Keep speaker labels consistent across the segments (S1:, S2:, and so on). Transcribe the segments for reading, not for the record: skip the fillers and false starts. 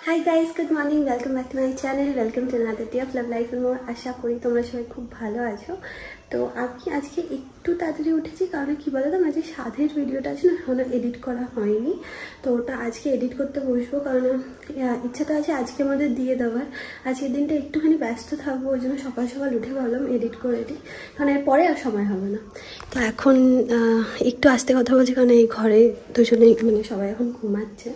S1: High guys, good morning, welcome back to my channel, welcome to another day of love life and more. আশা করি তোমরা সবাই খুব ভালো আছো। তো আমি আজকে একটু তাড়াতাড়ি উঠেছি, কারণ কি বলো তো, আমার যে সাধের ভিডিওটা আছে না, এখনো এডিট করা হয়নি। তো ওটা আজকে এডিট করতে বসবো, কারণ ইচ্ছাটা আছে আজকের মধ্যে দিয়ে দেওয়ার। আজকের দিনটা একটুখানি ব্যস্ত থাকবো, ওই জন্য সকাল সকাল উঠে ভাবলাম এডিট করে দিই, কারণ এরপরে আর সময় হবে না। তো এখন একটু আস্তে কথা বলছি, কারণ এই ঘরে দুজনেই মানে সবাই এখন ঘুমাচ্ছে।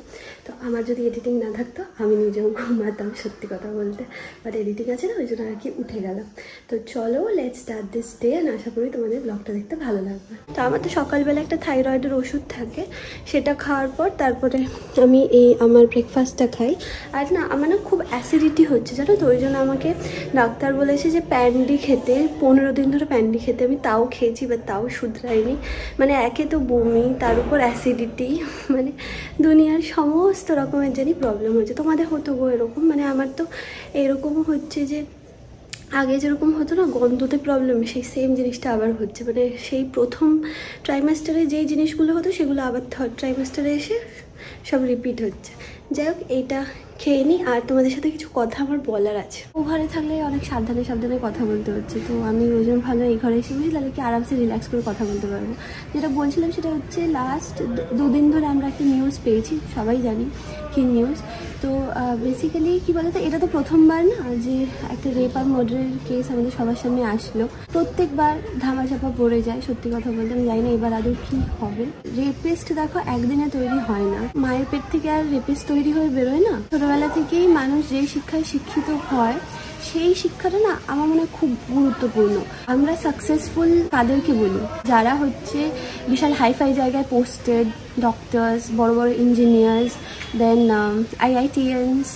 S1: তো আমার যদি এডিটিং না থাকতো আমি নিজেও ঘুমাতাম, সত্যি কথা বলতে। বাট এডিটিং আছে না, ওই জন্য আর কি উঠে গেলাম। তো চলো, লেটস স্টার্ট দিস ডে। আশা করি তোমাদের ব্লগটা দেখতে ভালো লাগবে। তো আমার তো সকালবেলা একটা থাইরয়েডের ওষুধ থাকে, সেটা খাওয়ার পর তারপরে আমি আমার ব্রেকফাস্টটা খাই। আর না, আমার না খুব অ্যাসিডিটি হচ্ছে, জানো তো। ওই জন্য আমাকে ডাক্তার বলেছে যে প্যান্ডি খেতে, 15 দিন ধরে প্যান্ডি খেতে। আমি তাও খেয়েছি, বাট তাও শুধরাইনি। মানে একে তো বমি, তার উপর অ্যাসিডিটি, মানে দুনিয়ার সমস্ত রকমের জানি প্রবলেম হচ্ছে। তোমাদের হতো গো এরকম? মানে আমার তো এরকমও হচ্ছে যে আগে যেরকম হতো না গন্ধতে প্রবলেম, সেই সেম জিনিসটা আবার হচ্ছে। মানে সেই প্রথম ট্রাইমাস্টারে যেই জিনিসগুলো হতো সেগুলো আবার থার্ড ট্রাইমাস্টারে এসে সব রিপিট হচ্ছে। যাই হোক, এইটা খেয়ে নিই। আর তোমাদের সাথে কিছু কথা আমার বলার আছে। ও ঘরে থাকলে অনেক সাবধানে সাবধানে কথা বলতে হচ্ছে, তো আমি ওই জন্য ভালো এই ঘরে এসে বুঝি, তাহলে কি আরামসে রিল্যাক্স করে কথা বলতে পারবো। যেটা বলছিলাম সেটা হচ্ছে, লাস্ট 2 দিন ধরে আমরা একটা নিউজ পেয়েছি, সবাই জানি কি নিউজ। তো বেসিক্যালি কী বলতো, এটা তো প্রথমবার না যে একটা রেপ আর মার্ডারের কেস আমাদের সবার সামনে আসলো। প্রত্যেকবার ধামাচাপা পড়ে যায়, সত্যি কথা বলতে। আমি জানি না এবার আদৌ কী হবে। রেপিস্ট দেখো একদিনে তৈরি হয় না, মায়ের পেট থেকে আর রেপিস্ট তৈরি হয়ে বেরোয় না। ছোটোবেলা থেকেই মানুষ যেই শিক্ষায় শিক্ষিত হয়, সেই শিক্ষাটা না আমার মনে হয় খুব গুরুত্বপূর্ণ। আমরা সাকসেসফুল তাদেরকে বলি যারা হচ্ছে বিশাল হাইফাই জায়গায় পোস্টেড, ডক্টরস, বড় বড় ইঞ্জিনিয়ার্স, দেন IITians,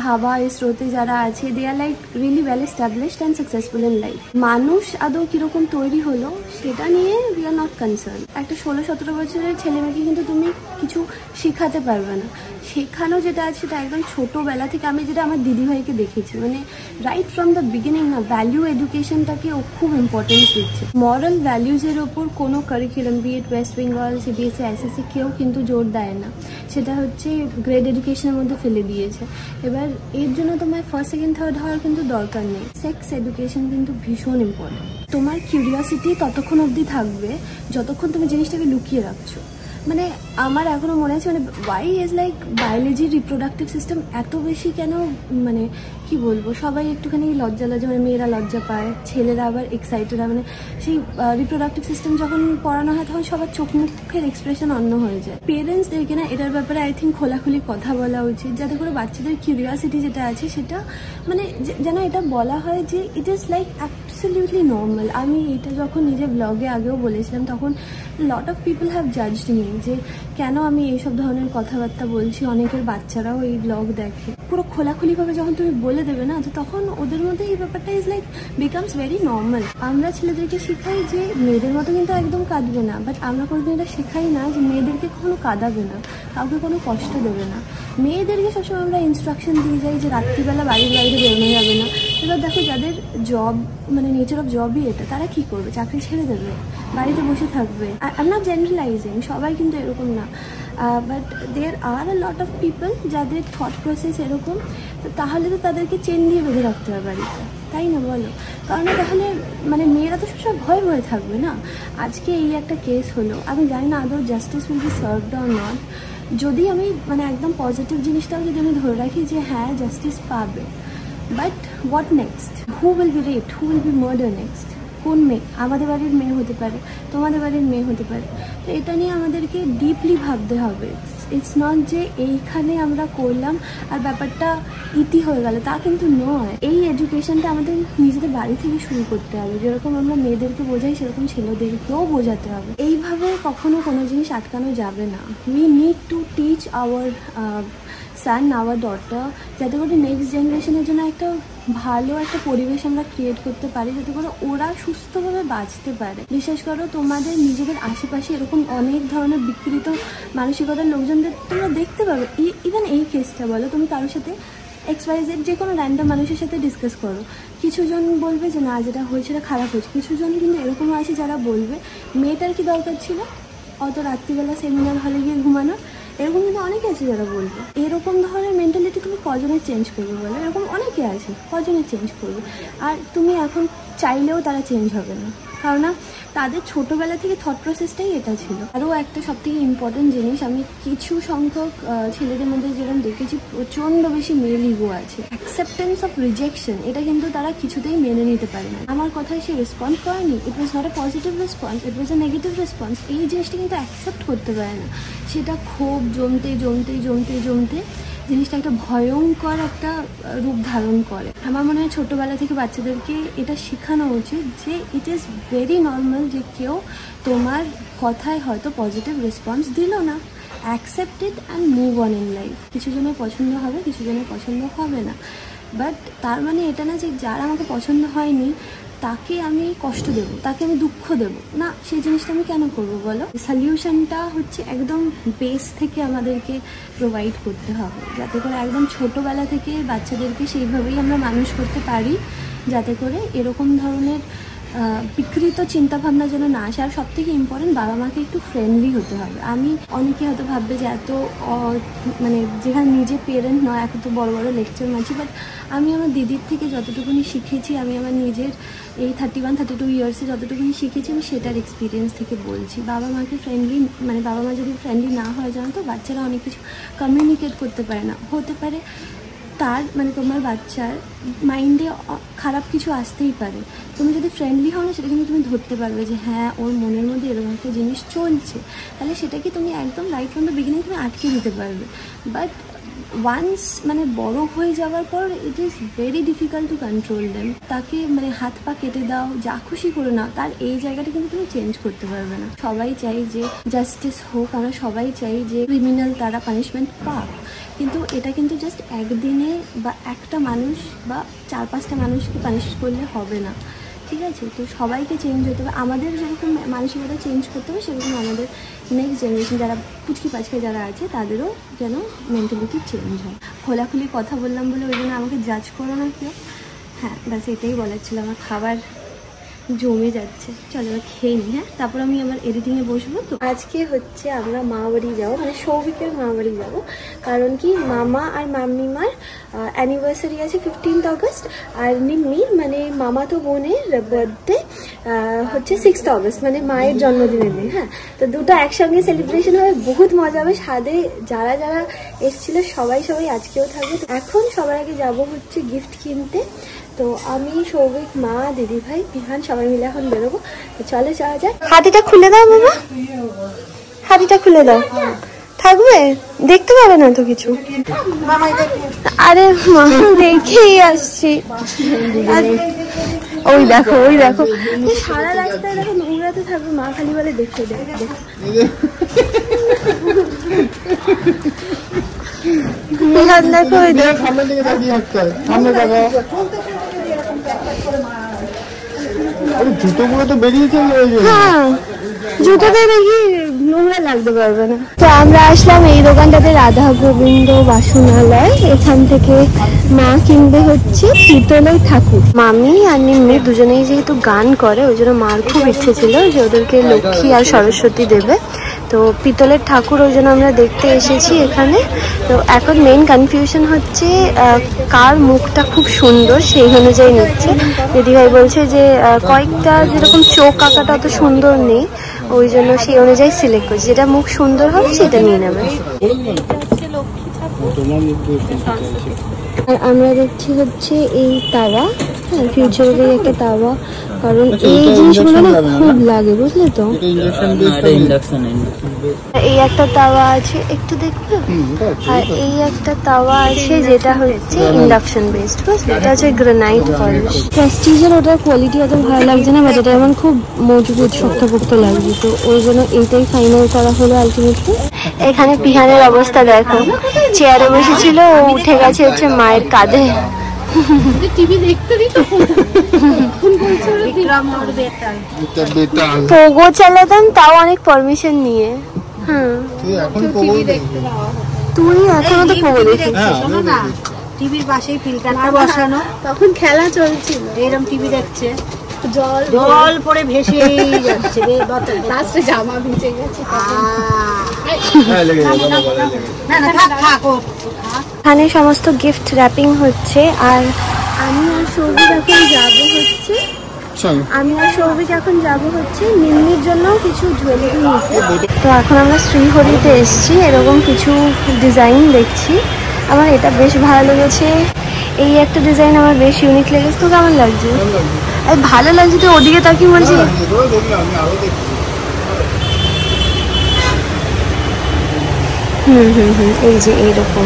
S1: ভাবা ইসরোতে যারা আছে, they are like really well established and successful in life. মানুষ আদৌ কীরকম তৈরি হলো সেটা নিয়ে উই আর নট কনসার্ন। একটা 16-17 বছরের ছেলেমেয়েকে কিন্তু তুমি কিছু শেখাতে পারবে না। শেখানো যেটা আছে সেটা একদম ছোটোবেলা থেকে। আমি যেটা আমার দিদিভাইকে দেখেছি, মানে রাইট ফ্রম দ্য বিগিনিং না, ভ্যালিউ এডুকেশনটাকে ও খুব ইম্পর্টেন্স দিচ্ছে। মরাল ভ্যালিউজের ওপর কোনো curriculum, BEd West Bengal, CBSE, ICSE কেউ কিন্তু জোর দেয় না। সেটা হচ্ছে গ্রেড এডুকেশনের মধ্যে ফেলে দিয়েছে। এবার এর জন্য তোমার ফার্স্ট, সেকেন্ড, থার্ড হওয়ার কিন্তু দরকার নেই। সেক্স এডুকেশন কিন্তু ভীষণ ইম্পর্টেন্ট। তোমার কিউরিয়াসিটি ততক্ষণ অবধি থাকবে যতক্ষণ তুমি জিনিসটাকে লুকিয়ে রাখছো। মানে আমার এখনও মনে আছে, মানে why is like biology, reproductive system এত বেশি কেন, মানে কি বলবো, সবাই একটুখানি লজ্জা, মানে মেয়েরা লজ্জা পায়, ছেলেরা আবার এক্সাইটেড হয়। মানে সেই রিপ্রোডাক্টিভ সিস্টেম যখন পড়ানো হয় তখন সবার চোখ মুখের এক্সপ্রেশন অন্য হয়ে যায়। পেরেন্টসদেরকে না এটার ব্যাপারে আই থিঙ্ক খোলাখুলি কথা বলা উচিত, যাতে করে বাচ্চাদের কিউরিয়াসিটি যেটা আছে সেটা মানে যেন এটা বলা হয় যে it is like absolutely normal. আমি এটা যখন নিজের ব্লগে আগেও বলেছিলাম, তখন লট of people have judged me যে কেন আমি এইসব ধরনের কথাবার্তা বলছি। অনেকের বাচ্চারাও এই ব্লগ দেখে। পুরো খোলাখুলিভাবে যখন তুমি বলে দেবে না, তো তখন ওদের মধ্যে এই ব্যাপারটা is like becomes very normal. আমরা ছেলেদেরকে শেখাই যে মেয়েদের মতো কিন্তু একদম কাঁদবে না, বাট আমরা কোনোদিন এটা শেখাই না যে মেয়েদেরকে কখনো কাঁদাবে না, কাউকে কোনো কষ্ট দেবে না। মেয়েদেরকে সবসময় আমরা ইনস্ট্রাকশন দিয়ে যাই যে রাত্রিবেলা বাড়ির বাইরে বেরোনো যাবে না। এবার দেখো, যাদের জব, মানে নেচার অফ জবই এটা, তারা কি করবে? চাকরি ছেড়ে দেবে, বাড়িতে বসে থাকবে। আই এম নট জেনারেলাইজিং, সবাই কিন্তু এরকম না, but there are a lot of people যাদের থট প্রসেস এরকম। তো তাহলে তো তাদেরকে চেন দিয়ে বেঁধে রাখতে হবে বাড়িতে, তাই না বলো? কারণ তাহলে মানে মেয়েরা তো সবসময় ভয়ে ভয়ে থাকবে না। আজকে এই একটা কেস হলো, আমি জানি না আদৌ justice will be served or not. যদি আমি মানে একদম পজিটিভ জিনিসটাও যদি আমি ধরে রাখি যে হ্যাঁ জাস্টিস পাবে, but what next? Who will be raped, who will be murder next? কোন মেয়ে? আমাদের বাড়ির মেয়ে হতে পারে, তোমাদের বাড়ির মেয়ে হতে পারে। তো এটা নিয়ে আমাদেরকে ডিপলি ভাবতে হবে। ইটস নট যে এইখানে আমরা করলাম আর ব্যাপারটা ইতি হয়ে গেল, তা কিন্তু নয়। এই এডুকেশনটা আমাদের নিজেদের বাড়ি থেকে শুরু করতে হবে। যেরকম আমরা মেয়েদেরকে বোঝাই, সেরকম ছেলেদেরকেও বোঝাতে হবে। এইভাবে কখনো কোনো জিনিস আটকানো যাবে না। We need to teach our son, our daughter, যাতে করে নেক্সট জেনারেশনের জন্য একটা ভালো একটা পরিবেশ আমরা ক্রিয়েট করতে পারি, যাতে করে ওরা সুস্থভাবে বাঁচতে পারে। বিশেষ করো তোমাদের নিজেদের আশেপাশে এরকম অনেক ধরনের বিকৃত মানসিকতার লোকজনদের তোমরা দেখতে পাবে। ইভেন এই কেসটা বলো, তুমি কারোর সাথে XYZ যে কোনো র্যান্ডম মানুষের সাথে ডিসকাস করো, কিছুজন বলবে যে না, যেটা হয়েছে সেটা খারাপ হয়েছে। কিছুজন কিন্তু এরকমও আছে যারা বলবে মেয়েটার কি দরকার ছিল অত রাত্রিবেলা সেমিনার হলে গিয়ে ঘুমানো, এরকম কিন্তু অনেকে আছে যারা বলবে। এরকম ধরনের মেন্টালিটি তুমি কজনের চেঞ্জ করবে বলো? এরকম অনেকে আছে, কজনের চেঞ্জ করবে? আর তুমি এখন চাইলেও তারা চেঞ্জ হবে না, কারণ তাদের ছোটোবেলা থেকে থট প্রসেসটাই এটা ছিল। আরও একটা সবথেকে ইম্পর্টেন্ট জিনিস, আমি কিছু সংখ্যক ছেলেদের মধ্যে যেরকম দেখেছি প্রচণ্ড বেশি মেল ইগো আছে। অ্যাকসেপ্টেন্স অফ রিজেকশন, এটা কিন্তু তারা কিছুতেই মেনে নিতে পারে না। আমার কথায় সে রেসপন্ড করেনি, it was not a positive response, it was a negative response, এই জিনিসটা কিন্তু অ্যাকসেপ্ট করতে পারে না। সেটা ক্ষোভ জমতে জমতে জমতে জমতে জিনিসটা একটা ভয়ঙ্কর একটা রূপ ধারণ করে। আমার মনে হয় ছোটোবেলা থেকে বাচ্চাদেরকে এটা শেখানো উচিত যে ইট ইজ ভেরি নর্মাল যে কেউ তোমার কথায় হয়তো পজিটিভ রেসপন্স দিল না, accept it and move on in life. কিছু জনের পছন্দ হবে, কিছু জনের পছন্দ হবে না, বাট তার মানে এটা না যে যারা আমাকে পছন্দ হয়নি তাকে আমি কষ্ট দেবো, তাকে আমি দুঃখ দেবো না, সেই জিনিসটা আমি কেন করবো বলো? সলিউশনটা হচ্ছে একদম বেস থেকে আমাদেরকে প্রোভাইড করতে হবে, যাতে করে একদম ছোটোবেলা থেকে বাচ্চাদেরকে সেইভাবেই আমরা মানুষ করতে পারি, যাতে করে এরকম ধরনের বিকৃত চিন্তাভাবনা যেন না আসে। আর সবথেকে ইম্পর্টেন্ট, বাবা মাকে একটু ফ্রেন্ডলি হতে হবে। আমি অনেকে হয়তো ভাববে যে এত মানে যেখানে নিজে পেরেন্ট নয় এত তো বড় বড় লেকচার মারছি, বাট আমি আমার দিদির থেকে যতটুকুনি শিখেছি, আমি আমার নিজের এই 31-32 ইয়ার্সে যতটুকুনি শিখেছি আমি সেটার এক্সপিরিয়েন্স থেকে বলছি। বাবা মাকে ফ্রেন্ডলি, মানে বাবা মা যদি ফ্রেন্ডলি না হয় জানো তো বাচ্চারা অনেক কিছু কমিউনিকেট করতে পারে না। হতে পারে তার মানে তোমার বাচ্চার মাইন্ডে খারাপ কিছু আসতেই পারে, তুমি যদি ফ্রেন্ডলি হও না সেটা কিন্তু তুমি ধরতে পারবে যে হ্যাঁ ওর মনের মধ্যে এরকম একটা জিনিস চলছে, তাহলে সেটাকে তুমি একদম রাইট ফ্রম দ্য বিগিনিং তুমি আটকে দিতে পারবে। বাট ওয়ান্স মানে বড় হয়ে যাওয়ার পর it is very difficult to control them. তাকে মানে হাত পা কেটে দাও, যা খুশি করে নাও, তার এই জায়গাটা কিন্তু তুমি চেঞ্জ করতে পারবে না। সবাই চাই যে জাস্টিস হোক, আমরা সবাই চাই যে ক্রিমিনাল তারা পানিশমেন্ট পাক, কিন্তু এটা কিন্তু জাস্ট একদিনে বা একটা মানুষ বা 4-5টা মানুষকে পানিশ করলে হবে না, ঠিক আছে? তো সবাইকে চেঞ্জ হতে হবে, আমাদের যেরকম মানসিকতা চেঞ্জ করতে হবে সেরকম আমাদের নেক্সট জেনারেশন যারা পুচকি পাচকে যারা আছে তাদেরও যেন মেন্টালিটি চেঞ্জ হয়। খোলাখুলি কথা বললাম বলে ওই জন্য আমাকে জাজ করো না কেউ। হ্যাঁ ব্যাস এটাই বলার ছিল। আমার খাবার জমে যাচ্ছে, চলো এবার খেয়ে নিই। হ্যাঁ, তারপর আমি আমার এডিটিংয়ে বসবো। তো আজকে হচ্ছে আমরা মা বাড়ি যাবো, মানে সৌভিকের মা বাড়ি যাবো, কারণ কি মামা আর মাম্মিমার অ্যানিভার্সারি আছে 15th অগস্ট, আর নিম্মির মানে মামাতো বোনের বার্থডে হচ্ছে 6th অগস্ট, মানে মায়ের জন্মদিনের দিন। হ্যাঁ, তো দুটো একসঙ্গে সেলিব্রেশন হবে, বহুত মজা হবে। সাথে যারা যারা এসেছিল সবাই আজকেও থাকবে। এখন সবার আগে যাবো হচ্ছে গিফট কিনতে। তো আমি, সৌভিক, মা, দিদি ভাই, বিহান সবাই মিলে এখন বেরোবো। তো চলে যাওয়া যায়। হাতিটা খুলে দাও বাবা, হাতিটা খুলে দাও, থাকবে, দেখতে পাবে না তো কিছু। আরে মা দেখেই আসছি। ওই দেখো ওই দেখো, সারা রাস্তায় দেখো নোংরাতে থাকবে, মা খালি বলে দেখে দেখ। দেখো ওই দেখো,
S2: জুতোগুলো তো বেরিয়েছে।
S1: হ্যাঁ, জুতোতে দেখি নোংরা লাগতে পারবে না। তো আমরা আসলাম এই দোকানটাতে, রাধা গোবিন্দ বাসনালয়। এখান থেকে মা কিনবে হচ্ছে পিতলের ঠাকুর। মামি আর নিম্মি দুজনেই যেহেতু গান করে, ওই জন্য মার খুব ইচ্ছে ছিল যে ওদেরকে লক্ষ্মী আর সরস্বতী দেবে। তো পিতলের ঠাকুর ওই জন্য আমরা দেখতে এসেছি এখানে। তো এখন মেইন কনফিউশন হচ্ছে কার মুখটা খুব সুন্দর সেই অনুযায়ী নিচ্ছে। দিদিভাই বলছে যে কয়েকটা যেরকম চোখ আঁকাটা অত সুন্দর নেই, ওই জন্য সেই অনুযায়ী সিলেক্ট করছে, যেটা মুখ সুন্দর হবে সেটা নিয়ে নেবে। আর আমরা দেখছি হচ্ছে এই তাওয়া, হ্যাঁ ফিউচারের একটা তাওয়া, কারণ এই জিনিসগুলো না খুব লাগে, বুঝলে তো। এই একটা তাওয়া আছে, একটু দেখবে, আর এই একটা তাওয়া আছে যেটা হচ্ছে ইন্ডাকশন বেসড, বুঝলে। এটা হচ্ছে গ্রানাইট পলিশ। প্রেস্টিজের ওটার কোয়ালিটি অত ভালো লাগছে না, বাট এটা আমার খুব মজবুত শক্তপোক্ত লাগছে, তো ওই জন্য এইটাই ফাইনাল করা হলো আলটিমেটলি। এখানে পিহানের অবস্থা দেখো, চেয়ারে বসেছিল, ও উঠে গেছে হচ্ছে মায়ের কাঁধে। টিভি দেখতে পোগো চালাতাম, তাও অনেক পারমিশন নিয়ে। হ্যাঁ, তুই এখনো তো পোগো দেখছিস না?
S3: টিভির পাশেই ফিল্টারটা বসানো, তখন খেলা চলছিল, এরকম টিভি দেখছে, জল পড়ে ভেসে যাচ্ছে, লাস্টে জামা ভিজে গেছে।
S1: এখানে সমস্ত গিফট র্যাপিং হচ্ছে আর আমি আর সৌভিক এখন যাবো হচ্ছে নিম্নির জন্য কিছু জুয়েলারি নিতে। তো এখন আমরা শ্রীহরিতে এসেছি, এরকম কিছু ডিজাইন দেখছি। আমার এটা বেশ ভালো লেগেছে, এই একটা ডিজাইন আমার বেশ ইউনিক লেগেছে। তো কেমন লাগছে? ভালো লাগছে তো, ওদিকে তাকিয়ে বলছি। এই যে এইরকম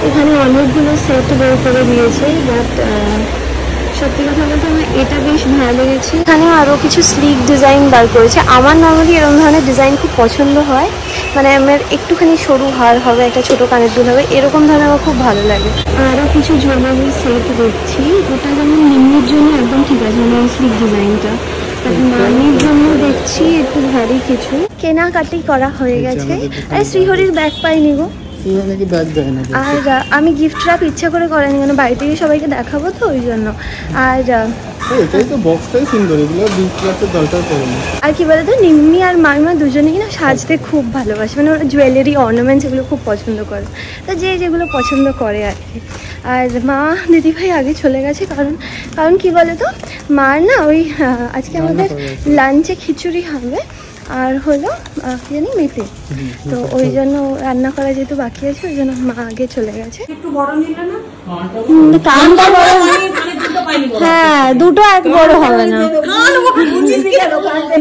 S1: এখানে অনেকগুলো সেট বের করে দিয়েছে, বাট সত্যি কথা বলতে আমার এটা বেশ ভালো লেগেছে। এখানে আরও কিছু স্লিক ডিজাইন বার করেছে। আমার নর্মালি এরকম ধরনের ডিজাইন খুব পছন্দ হয়, মানে আমার একটুখানি সরু হার হবে, একটা ছোটো কানের দুল হবে, এরকম ধরনের আমার খুব ভালো লাগে। আরও কিছু জুয়েলারি সেট দেখছি, ওটা যেমন নিম্নের জন্য একদম ঠিক আছে, মানে স্লিক ডিজাইনটা। মানির জন্য দেখছি একটু ভারী কিছু। কেনাকাটি করা হয়ে গেছে। আরে শ্রীহরির ব্যাগ পাইনি গো, আর আমি গিফট র্যাপ ইচ্ছা করে করিনি, মানে বাড়ি থেকে সবাইকে দেখাবো তো ওই জন্য। আর আর কি বলতো, নিম্মি আর মাইমা দুজনে কিনা সাজতে খুব ভালোবাসে, মানে ওরা জুয়েলারি অর্নামেন্টস এগুলো খুব পছন্দ করে, তো যে যেগুলো পছন্দ করে আর কি। আর মা দিদিভাই আগে চলে গেছে, কারণ কি বলতো, মার না ওই আজকে আমাদের লাঞ্চে খিচুড়ি হবে আর হলো কি জানি মেটে, তো ওই জন্য রান্না করা যেহেতু বাকি আছে ওই জন্য মা আগে চলে গেছে। একটু বড় নিলে না, কানটা বড়, হ্যাঁ দুটো এক বড় হবে না,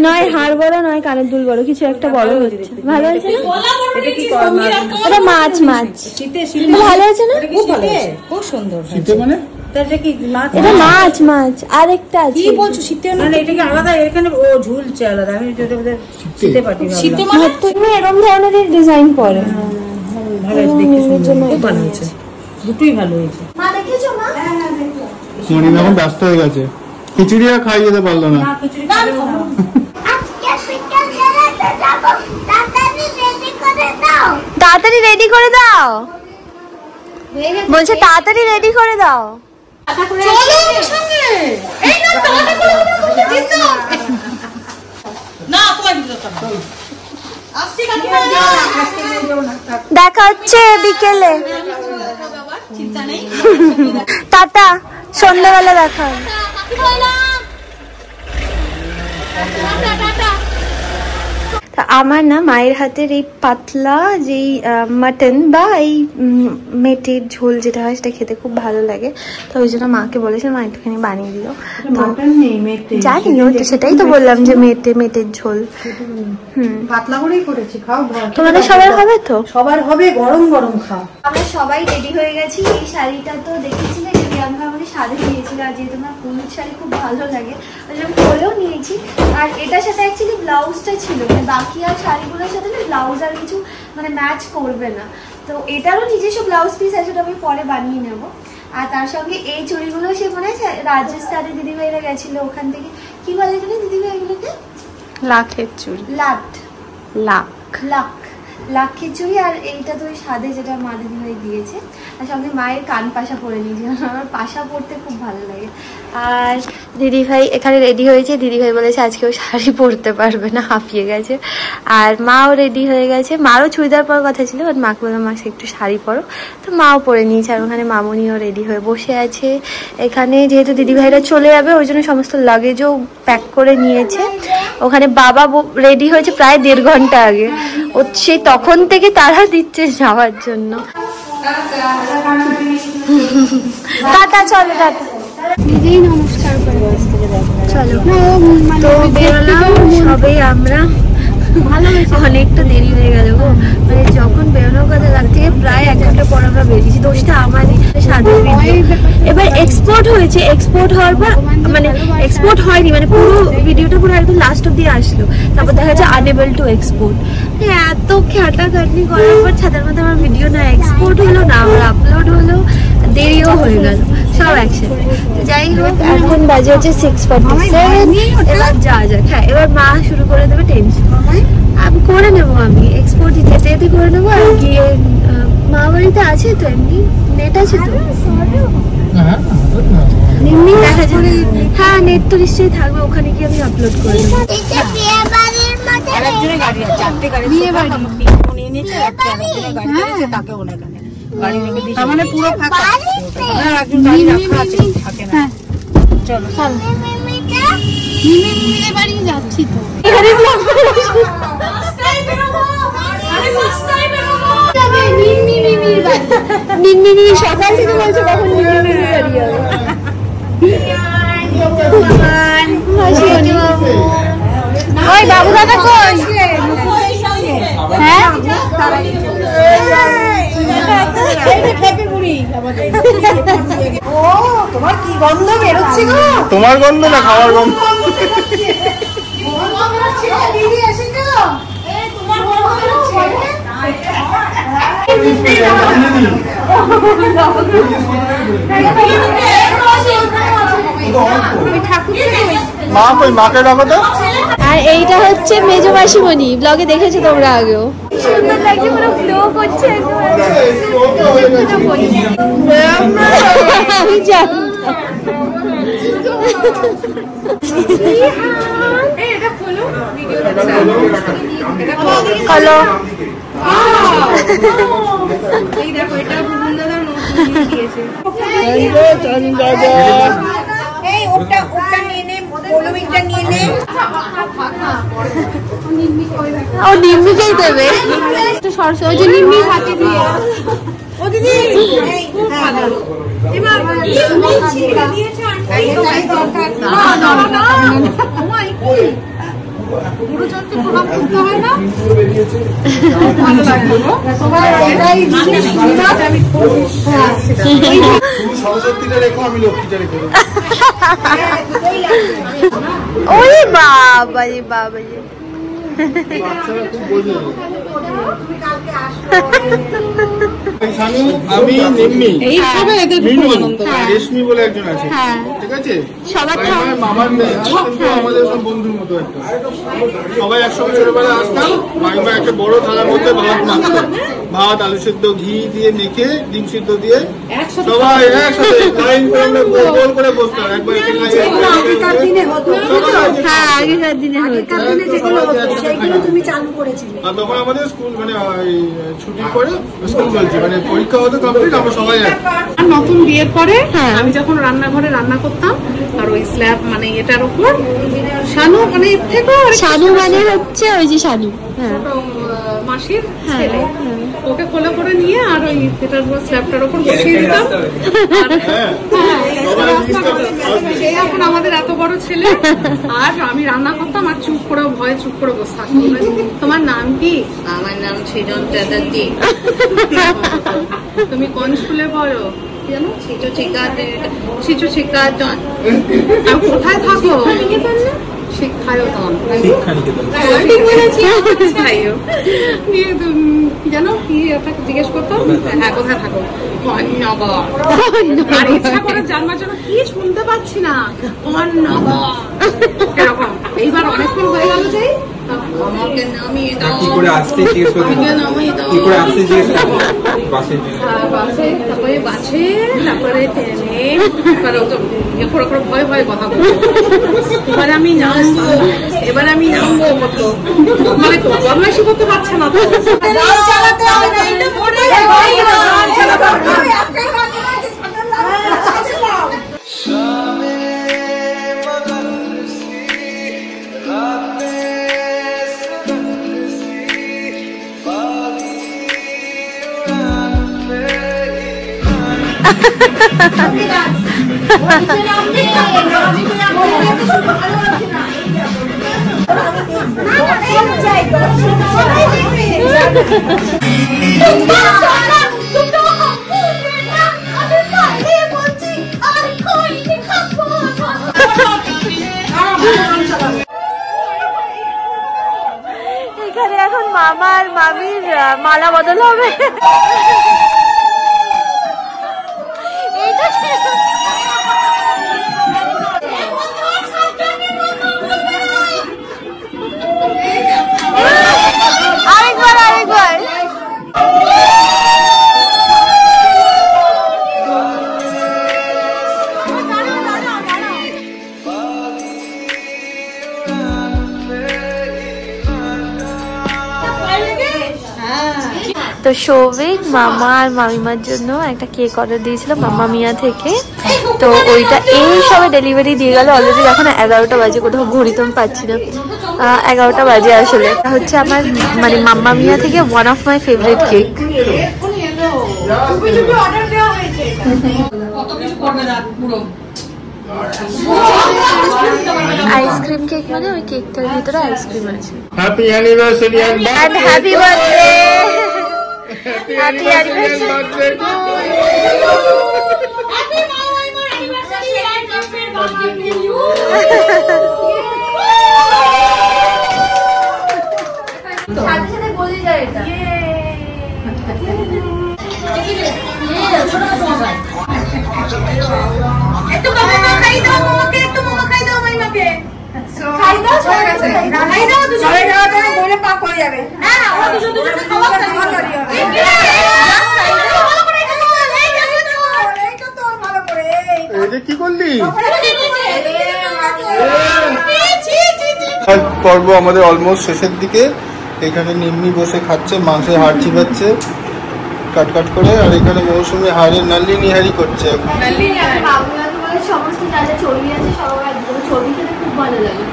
S1: নয় হাড় বড় নয় কানের দুল বড়, কিছু একটা বড় হচ্ছে। ভালো হয়েছে না? এটা মাছ ভালো হয়েছে না?
S3: খুব সুন্দর,
S1: এটা মাছ আরেকটা আছে।
S3: কি বলছো শীতে? মানে এটা কি আলাদা? এখানে ও ঝুলছে আলাদা, আমি যদি শীতে পাটি ভাবলাম। শীতে মানে
S1: তুমি এরকম ধরনের ডিজাইন পরে
S3: ভালো হয়েছে, দেখতে সুন্দর, খুব ভালো হয়েছে, দুটোই ভালো হয়েছে।
S1: মা দেখেছো? মা
S2: মনি এখন ব্যস্ত হয়ে গেছে, খিচুড়ি আর খাই যেতে পারলো না।
S3: খিচুড়ি খাবে না।
S1: তাড়াতাড়ি রেডি করে দাও বলছে, তাড়াতাড়ি রেডি করে দাও। দেখা হচ্ছে বিকেলে, টাটা, সন্ধ্যাবেলা দেখা হবে। আমার না মায়ের হাতের এই পাতলা যেই মাটন বা এই মেটের ঝোল যেটা হয় সেটা খেতে খুব ভালো লাগে, তো ওই জন্য মাকে বলেছে মা একটুখানি বানিয়ে দিও। জানি তো, সেটাই তো বললাম যে মেটের ঝোল
S3: পাতলা করেই করেছি, খাও।
S1: তোমাদের সবার হবে তো?
S3: সবার হবে, গরম গরম খাও।
S1: আমরা সবাই রেডি হয়ে গেছি। এই শাড়িটা তো দেখেছিলে যে প্রিয়াঙ্কা আমাকে সাথে দিয়েছিল, আর যেহেতু আমার হলুদ শাড়ি খুব ভালো লাগে ওই জন্য পরেও নিয়েছি। আর এটার সাথে অ্যাকচুয়ালি ব্লাউজটা ছিল, মানে বাকি আর শাড়িগুলোর সাথে না ব্লাউজ আর কিছু মানে ম্যাচ করবে না, তো এটারও নিজস্ব ব্লাউজ পিস আছে, ওটা আমি পরে বানিয়ে নেবো। আর তার সঙ্গে এই চুড়িগুলো সে মনে আছে রাজস্থানে দিদিভাইরা গেছিল, ওখান থেকে কি বলে জানি দিদিভাই এগুলোকে? লাখের চুড়ি, লাখের চুড়ি। আর এইটা তো ওই সাদে যেটা মা দিদিভাই দিয়েছে, আর সঙ্গে মায়ের কান পাশা পরে নিয়েছি, আমার পাশা পরতে খুব ভালো লাগে। আর দিদিভাই এখানে রেডি হয়েছে, দিদিভাই বলেছে আজকে ও শাড়ি পরতে পারবে না, হাঁপিয়ে গেছে। আর মাও রেডি হয়ে গেছে, মারও চুড়িদার পরার কথা ছিল, বাট মাকে বললাম মা একটু শাড়ি পরো, তো মাও পরে নিয়েছে। আর ওখানে মামনিও রেডি হয়ে বসে আছে। এখানে যেহেতু দিদিভাইরা চলে যাবে ওই জন্য সমস্ত লাগেজও প্যাক করে নিয়েছে। ওখানে বাবা রেডি হয়েছে প্রায় 1.5 ঘন্টা আগে, ও সেই তখন থেকে তারা দিচ্ছে যাওয়ার জন্য। টাটা, চলো টাটা, নিজেই নমস্কার করে চলো। তো বেরোলাম সবাই আমরা, অনেকটা দেরি হয়ে গেল গো, মানে যখন বেরোনোর কথা তার থেকে প্রায় 1 ঘন্টা পর আমরা বেরিয়েছি। দোষটা আমারই, সাথে এবার এক্সপোর্ট হয়েছে, এক্সপোর্ট হওয়ার পর মানে এক্সপোর্ট হয়নি, মানে পুরো ভিডিওটা পুরো একদম লাস্ট অব্দি আসলো, তারপর দেখা যাচ্ছে আনএবল টু এক্সপোর্ট। এত খাটাখাটনি করার পর ছাতার মধ্যে আমার ভিডিও না এক্সপোর্ট হলো না, আমার আপলোড হলো, দেরিও হয়ে গেল, সব একসাথে। যাই হোক, এখন বাজে হচ্ছে 6:47। এবার যা যাক, হ্যাঁ এবার মা শুরু করে দেবে টেনশন। আমি করে নেবো, আমি এক্সপোর্ট যেতে যেতে করে নেবো। আর গিয়ে মা বাড়িতে আছে তো, এমনি নেট আছে তো, দেখা যাবে। হ্যাঁ নেট তো নিশ্চয়ই থাকবে, ওখানে গিয়ে আমি আপলোড করে দেবো।
S3: নিয়েছে, একটা গাড়ি নিয়েছে, তাকে ওনার গাড়ি রেখে দিয়েছে, তার মানে পুরো ফাঁকা। একজন গাড়ি রাখা আছে, থাকে না। চলো চল, মিমিদের বাড়ি যাচ্ছি তো।
S1: মিমি সকাল থেকে বলছে কখন মিমি বাড়ি যাবে। ওই বাবু দাদা কই? হ্যাঁ ও তোমার কি গন্ধ বেরোচ্ছে গো?
S2: তোমার গন্ধ না খাওয়ার গন্ধ। মা কই? মাকে ডাকো তো।
S1: আর এইটা হচ্ছে মেজো মাসিমণি, ব্লগে দেখেছো তোমরা আগেও। সুন্দর লাগছে, পুরো গ্লো করছে। আমি জানি হ্যালো ও নিম্মিকেই দেবে সরষে, ওই যে নিম্মি হাতে দিয়ে। ও দিদি ওরে বাবা রে বাবা রে,
S2: আমি নিম্মি, রেশমি বলে একজন আছে, ঠিক আছে? মামার মেয়ে, কিন্তু আমাদের সব বন্ধুর মতো একটা। সবাই একসঙ্গে ছোটবেলায় আসতাম, মাইমা একটা বড় থালার মধ্যে ভাত মাখতো, ভাত আলু সেদ্ধ ঘি দিয়ে মেখে ডিম সিদ্ধ দিয়ে সবাই একসাথে লাইন করে গোল করে বসতাম। একবার
S1: আগেকার দিনে হতো, হ্যাঁ আগেকার দিনে সেগুলো তুমি চালু করেছিলে।
S2: আর তখন আমাদের স্কুল মানে ছুটির পরে স্কুল চলছে, মানে পরীক্ষা হতো কমপ্লিট, আমরা সবাই
S4: নতুন বিয়ের পরে আমি যখন রান্নাঘরে রান্না করতাম, আর ওই স্ল্যাব মানে এটার উপর শানু মানে
S1: শানু মানে হচ্ছে ওই যে শানু
S4: মাসির ছেলে, ওকে কোলে করে নিয়ে আর ওই এটার উপর স্ল্যাবটার উপর বসিয়ে দিতাম। সেই এখন আমাদের এত বড় ছেলে, আর আমি রান্না করতাম আর চুপ করে ভয়ে চুপ করে বসে থাকতাম। তোমার নাম কি? আমার নাম সৃজন চ্যাটার্জি। তুমি কোন স্কুলে পড়ো? শিক্ষা কোথায় থাকো? শিক্ষায়তন। জানো কি একটা জিজ্ঞেস করতাম, হ্যাঁ কোথায় থাকো? আর ইচ্ছা করে জানবার জন্য কি শুনতে পাচ্ছি না, এরকম। এইবার অনেকক্ষণ হয়ে গেল যে আমাকে নামিয়ে দাও, কি করে আসতে জিজ্ঞেস করতে, কি করে আসতে জিজ্ঞেস করতে, বাসে তারপরে বাসে, তারপরে ট্রেনে, তারপরে করে ভয় ভয় কথা বলতো। এবার আমি নামবো মতো, মানে তো বদমাইশি করতে পারছে না তো।
S1: এখানে এখন মামা আর মামির মালা বদল হবে। আরেকবার আরেকবার তো সৌভিক মামা আর মামিমার জন্য একটা কেক অর্ডার দিয়েছিল মামা মিয়া থেকে। তো ওইটা এই সবে ডেলিভারি দিয়ে গেল। অলরেডি এখন 11টা বাজে, কোথাও ঘড়ি তো পাচ্ছি না, 11টা বাজে আসলে। এটা হচ্ছে আমার মানে মাম্মা মিয়া থেকে one of my favourite cake. Ice cream cake মানে ওই কেকটার ভিতরে আইসক্রিম আছে।
S2: Happy anniversary and
S1: happy birthday. Happy anniversary. সাথে সাথে বলে যায় এটা।
S3: একটু মামা খাই দাও, মামাকে একটু মামা খাই দাও, মাইমাকে খাই দাও, খাই দাও, দুজন খাই দাও, তাহলে বলে পাক হয়ে যাবে। না না, ওরা দুজন দুজন খাওয়া তাহলে ভালো হবে। এই ভালো করে খাও, এই তো তোর ভালো করে।
S2: এই যে কি করলি? পর্ব আমাদের অলমোস্ট শেষের দিকে। এখানে নিম্মি বসে খাচ্ছে, মাংসের হাড় চিবাচ্ছে কাট কাট করে, আর এখানে মৌসুমি হাড়ের নাল্লি নিহারি করছে।
S1: সমস্ত যা যা চর্বি আছে সব একদম, চর্বি খেতে খুব ভালো লাগে।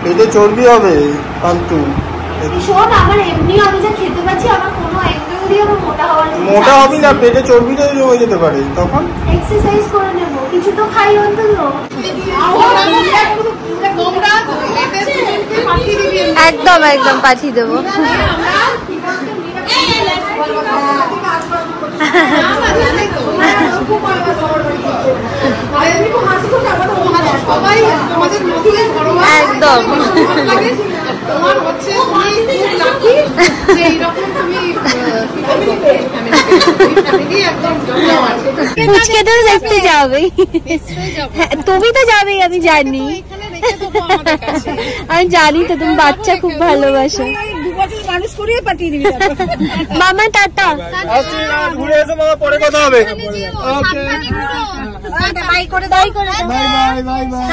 S2: পেটে চর্বি হবে ফালতু।
S1: শোন, আমার এমনি আমি যা খেতে পাচ্ছি আমার কোনো একদম দিয়ে আমার মোটা হওয়ার,
S2: মোটা হবি না, পেটে চর্বিটা জমে যেতে পারে, তখন
S1: এক্সারসাইজ করে নেব, কিছু তো খাই অন্তত। একদম একদম পাঠিয়ে দেবো। একদম ফুচকে তো দেখতে যাবে, তুমি তো যাবে আমি জানি, আমি জানি তো তুমি বাচ্চা খুব ভালোবাসো। মামা টাটা,
S2: ঘুরে এসো মামা, পরে কথা হবে।
S1: বাই করে, বাই করে, বাই বাই, বাই বাই।